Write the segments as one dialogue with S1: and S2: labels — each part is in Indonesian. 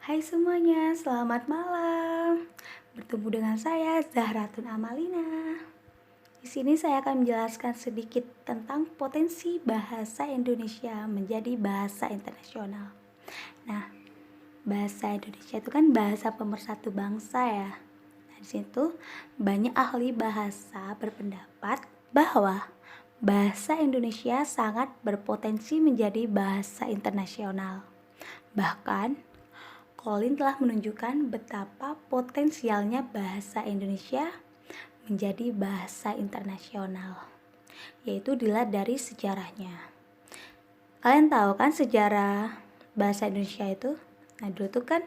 S1: Hai semuanya, selamat malam. Bertemu dengan saya Zahratun Amalina. Di sini saya akan menjelaskan sedikit tentang potensi bahasa Indonesia menjadi bahasa internasional. Nah, bahasa Indonesia itu kan bahasa pemersatu bangsa ya. Nah, di situ banyak ahli bahasa berpendapat bahwa bahasa Indonesia sangat berpotensi menjadi bahasa internasional. Bahkan Colin telah menunjukkan betapa potensialnya bahasa Indonesia menjadi bahasa internasional, yaitu dilihat dari sejarahnya. Kalian tahu kan sejarah bahasa Indonesia itu? Nah, dulu tuh kan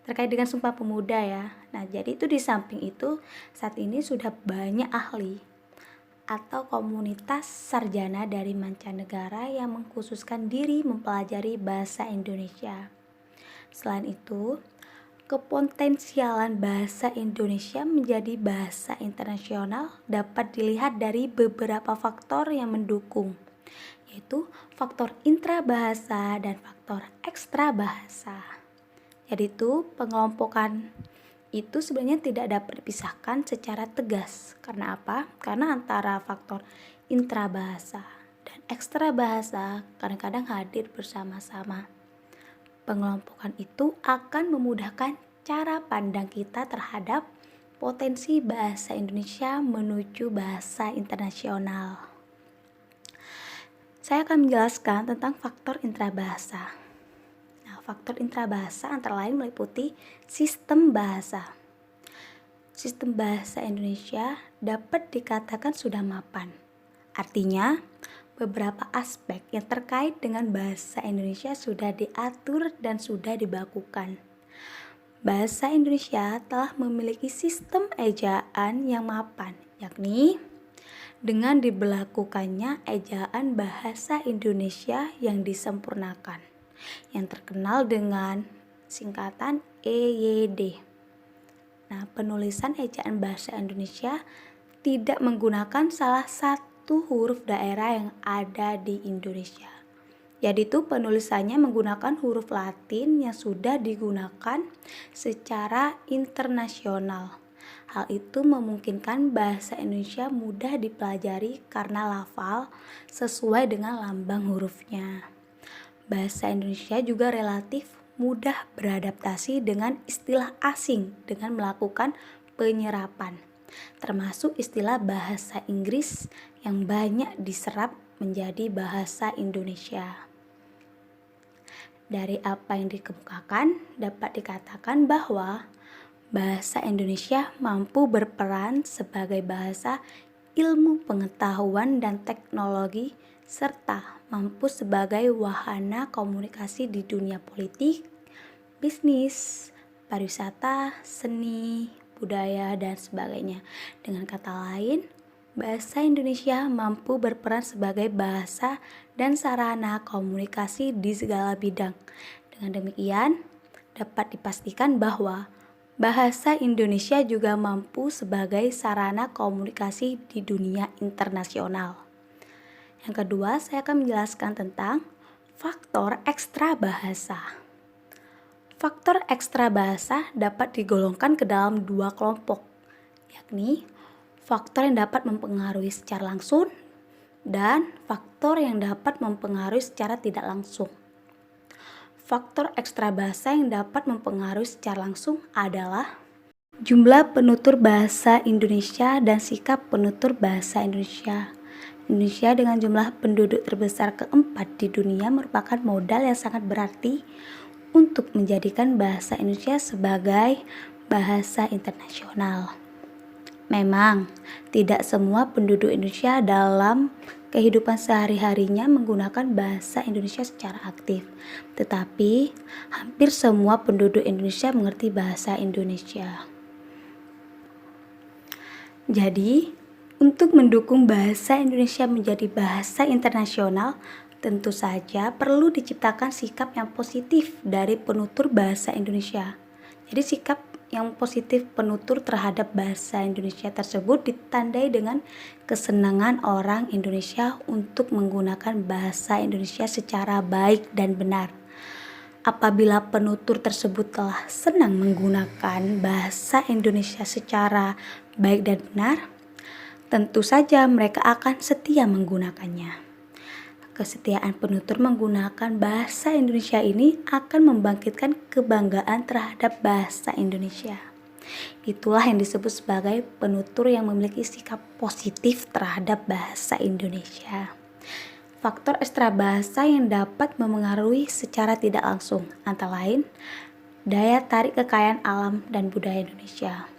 S1: terkait dengan Sumpah Pemuda ya. Nah, jadi itu di samping itu saat ini sudah banyak ahli atau komunitas sarjana dari mancanegara yang mengkhususkan diri mempelajari bahasa Indonesia. Selain itu, kepotensialan bahasa Indonesia menjadi bahasa internasional dapat dilihat dari beberapa faktor yang mendukung, yaitu faktor intrabahasa dan faktor ekstrabahasa. Jadi itu pengelompokan itu sebenarnya tidak dapat dipisahkan secara tegas. Karena apa? Karena antara faktor intrabahasa dan ekstrabahasa kadang-kadang hadir bersama-sama. Pengelompokan itu akan memudahkan cara pandang kita terhadap potensi bahasa Indonesia menuju bahasa internasional. Saya akan menjelaskan tentang faktor intrabahasa. Nah, faktor intrabahasa antara lain meliputi sistem bahasa. Sistem bahasa Indonesia dapat dikatakan sudah mapan. Artinya, beberapa aspek yang terkait dengan bahasa Indonesia sudah diatur dan sudah dibakukan. Bahasa Indonesia telah memiliki sistem ejaan yang mapan, yakni dengan diberlakukannya ejaan bahasa Indonesia yang disempurnakan, yang terkenal dengan singkatan EYD. Nah, penulisan ejaan bahasa Indonesia tidak menggunakan salah satu huruf daerah yang ada di Indonesia. Jadi itu penulisannya menggunakan huruf Latin yang sudah digunakan secara internasional. Hal itu memungkinkan bahasa Indonesia mudah dipelajari karena lafal sesuai dengan lambang hurufnya. Bahasa Indonesia juga relatif mudah beradaptasi dengan istilah asing dengan melakukan penyerapan, termasuk istilah bahasa Inggris yang banyak diserap menjadi bahasa Indonesia. Dari apa yang dikemukakan, dapat dikatakan bahwa bahasa Indonesia mampu berperan sebagai bahasa ilmu pengetahuan dan teknologi serta mampu sebagai wahana komunikasi di dunia politik, bisnis, pariwisata, seni, budaya, dan sebagainya. Dengan kata lain, bahasa Indonesia mampu berperan sebagai bahasa dan sarana komunikasi di segala bidang. Dengan demikian, dapat dipastikan bahwa bahasa Indonesia juga mampu sebagai sarana komunikasi di dunia internasional. Yang kedua, saya akan menjelaskan tentang faktor ekstra bahasa. Faktor ekstra bahasa dapat digolongkan ke dalam dua kelompok, yakni faktor yang dapat mempengaruhi secara langsung dan faktor yang dapat mempengaruhi secara tidak langsung. Faktor ekstra bahasa yang dapat mempengaruhi secara langsung adalah jumlah penutur bahasa Indonesia dan sikap penutur bahasa Indonesia. Indonesia dengan jumlah penduduk terbesar keempat di dunia merupakan modal yang sangat berarti untuk menjadikan bahasa Indonesia sebagai bahasa internasional. Memang, tidak semua penduduk Indonesia dalam kehidupan sehari-harinya menggunakan bahasa Indonesia secara aktif, tetapi hampir semua penduduk Indonesia mengerti bahasa Indonesia. Jadi, untuk mendukung bahasa Indonesia menjadi bahasa internasional, tentu saja perlu diciptakan sikap yang positif dari penutur bahasa Indonesia. Jadi sikap yang positif penutur terhadap bahasa Indonesia tersebut ditandai dengan kesenangan orang Indonesia untuk menggunakan bahasa Indonesia secara baik dan benar. Apabila penutur tersebut telah senang menggunakan bahasa Indonesia secara baik dan benar, tentu saja mereka akan setia menggunakannya. Kesetiaan penutur menggunakan bahasa Indonesia ini akan membangkitkan kebanggaan terhadap bahasa Indonesia. Itulah yang disebut sebagai penutur yang memiliki sikap positif terhadap bahasa Indonesia. Faktor ekstra bahasa yang dapat memengaruhi secara tidak langsung antara lain daya tarik kekayaan alam dan budaya Indonesia.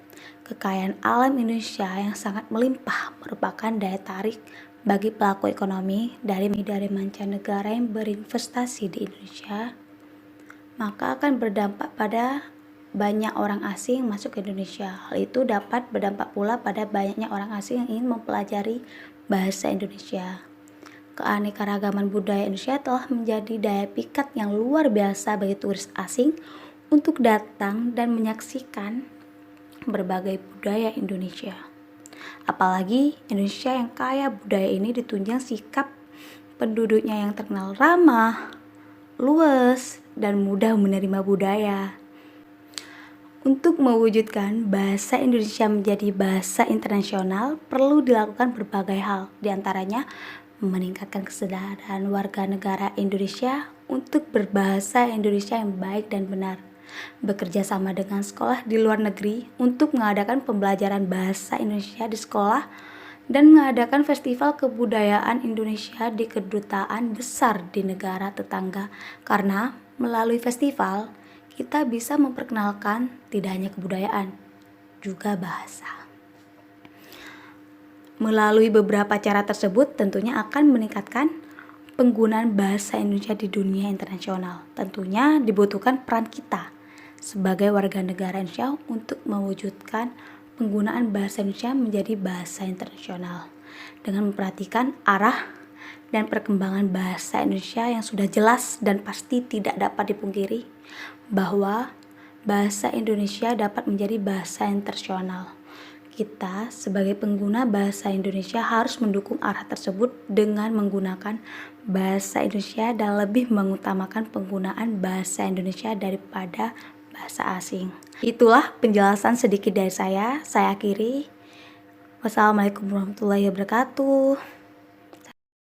S1: Kekayaan alam Indonesia yang sangat melimpah merupakan daya tarik bagi pelaku ekonomi dari mancanegara yang berinvestasi di Indonesia, maka akan berdampak pada banyak orang asing masuk ke Indonesia. Hal itu dapat berdampak pula pada banyaknya orang asing yang ingin mempelajari bahasa Indonesia. Keanekaragaman budaya Indonesia telah menjadi daya pikat yang luar biasa bagi turis asing untuk datang dan menyaksikan berbagai budaya Indonesia. Apalagi Indonesia yang kaya budaya ini ditunjang sikap penduduknya yang terkenal ramah, luas, dan mudah menerima budaya. Untuk mewujudkan bahasa Indonesia menjadi bahasa internasional, perlu dilakukan berbagai hal, diantaranya meningkatkan kesadaran warga negara Indonesia untuk berbahasa Indonesia yang baik dan benar, bekerja sama dengan sekolah di luar negeri untuk mengadakan pembelajaran bahasa Indonesia di sekolah, dan mengadakan festival kebudayaan Indonesia di kedutaan besar di negara tetangga, karena melalui festival kita bisa memperkenalkan tidak hanya kebudayaan, juga bahasa. Melalui beberapa cara tersebut tentunya akan meningkatkan penggunaan bahasa Indonesia di dunia internasional. Tentunya dibutuhkan peran kita sebagai warga negara Indonesia untuk mewujudkan penggunaan bahasa Indonesia menjadi bahasa internasional dengan memperhatikan arah dan perkembangan bahasa Indonesia yang sudah jelas dan pasti tidak dapat dipungkiri bahwa bahasa Indonesia dapat menjadi bahasa internasional. Kita sebagai pengguna bahasa Indonesia harus mendukung arah tersebut dengan menggunakan bahasa Indonesia dan lebih mengutamakan penggunaan bahasa Indonesia daripada bahasa asing. Itulah penjelasan sedikit dari saya. Saya akhiri. Wassalamualaikum warahmatullahi wabarakatuh.